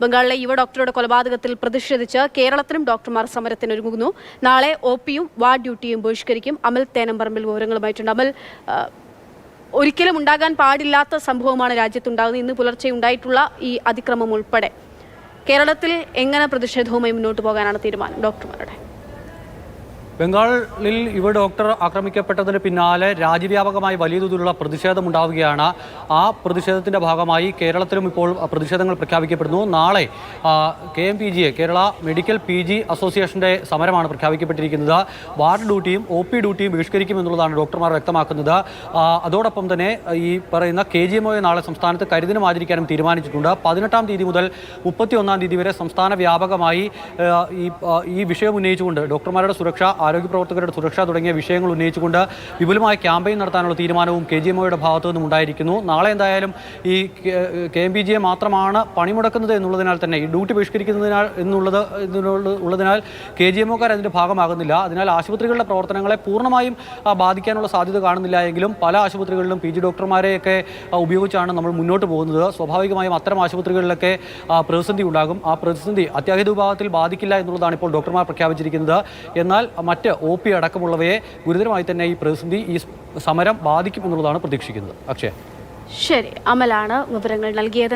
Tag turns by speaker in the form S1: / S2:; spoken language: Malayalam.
S1: ബംഗാളിലെ യുവ ഡോക്ടറുടെ കൊലപാതകത്തിൽ പ്രതിഷേധിച്ച് കേരളത്തിലും ഡോക്ടർമാർ സമരത്തിനൊരുങ്ങുന്നു. നാളെ OPയും വാർഡ് ഡ്യൂട്ടിയും ബഹിഷ്കരിക്കും. അമൽ തേനമ്പറമ്പിൽ വിവരങ്ങളുമായിട്ടുണ്ട്. അമൽ, ഒരിക്കലും ഉണ്ടാകാൻ പാടില്ലാത്ത സംഭവമാണ് രാജ്യത്തുണ്ടാകുന്നത്. ഇന്ന് പുലർച്ചെ ഉണ്ടായിട്ടുള്ള ഈ അതിക്രമം ഉൾപ്പെടെ കേരളത്തിൽ എങ്ങനെ പ്രതിഷേധവുമായി മുന്നോട്ട് പോകാനാണ് തീരുമാനം ഡോക്ടർമാരുടെ?
S2: ബംഗാളിൽ യുവ ഡോക്ടർ ആക്രമിക്കപ്പെട്ടതിന് പിന്നാലെ രാജ്യവ്യാപകമായി വലിയ തോതിലുള്ള പ്രതിഷേധമുണ്ടാവുകയാണ്. ആ പ്രതിഷേധത്തിൻ്റെ ഭാഗമായി കേരളത്തിലും ഇപ്പോൾ പ്രതിഷേധങ്ങൾ പ്രഖ്യാപിക്കപ്പെടുന്നു. നാളെ KMPGA കേരള മെഡിക്കൽ PG അസോസിയേഷൻ്റെ സമരമാണ് പ്രഖ്യാപിക്കപ്പെട്ടിരിക്കുന്നത്. വാർഡ് ഡ്യൂട്ടിയും OP ഡ്യൂട്ടിയും ബഹിഷ്കരിക്കുമെന്നുള്ളതാണ് ഡോക്ടർമാർ വ്യക്തമാക്കുന്നത്. അതോടൊപ്പം തന്നെ ഈ പറയുന്ന KGMOയെ നാളെ സംസ്ഥാനത്ത് കരിദിനം ആചരിക്കാനും തീരുമാനിച്ചിട്ടുണ്ട്. 18-ാം തീയതി മുതൽ 31-ാം തീയതി വരെ സംസ്ഥാന വ്യാപകമായി ഈ വിഷയം ഉന്നയിച്ചുകൊണ്ട് ഡോക്ടർമാരുടെ സുരക്ഷ, ആരോഗ്യ പ്രവർത്തകരുടെ സുരക്ഷ തുടങ്ങിയ വിഷയങ്ങൾ ഉന്നയിച്ചുകൊണ്ട് വിപുലമായ ക്യാമ്പയിൻ നടത്താനുള്ള തീരുമാനവും KGMOയുടെ ഭാഗത്തു നിന്നും ഉണ്ടായിരിക്കുന്നു. നാളെ എന്തായാലും ഈ KMPGA മാത്രമാണ് പണിമുടക്കുന്നത് എന്നുള്ളതിനാൽ തന്നെ ഈ ഡ്യൂട്ടി ബഹിഷ്കരിക്കുന്നതിനാൽ KGMOക്കാർ അതിൻ്റെ ഭാഗമാകുന്നില്ല. അതിനാൽ ആശുപത്രികളുടെ പ്രവർത്തനങ്ങളെ പൂർണ്ണമായും ബാധിക്കാനുള്ള സാധ്യത കാണുന്നില്ല എങ്കിലും പല ആശുപത്രികളിലും PG ഡോക്ടർമാരെയൊക്കെ ഉപയോഗിച്ചാണ് നമ്മൾ മുന്നോട്ട് പോകുന്നത്. സ്വാഭാവികമായും അത്തരം ആശുപത്രികളിലൊക്കെ പ്രതിസന്ധി ഉണ്ടാകും. ആ പ്രതിസന്ധി അത്യാഹിത വിഭാഗത്തിൽ ബാധിക്കില്ല എന്നുള്ളതാണ് ഇപ്പോൾ ഡോക്ടർമാർ പ്രഖ്യാപിച്ചിരിക്കുന്നത്. എന്നാൽ മറ്റ് OP അടക്കമുള്ളവയെ ഗുരുതരമായി തന്നെ ഈ പ്രതിസന്ധി, ഈ സമരം ബാധിക്കും എന്നുള്ളതാണ് പ്രതീക്ഷിക്കുന്നത്. അക്ഷയ.
S1: ശരി, അമലാണ് വിവരങ്ങൾ നൽകിയത്.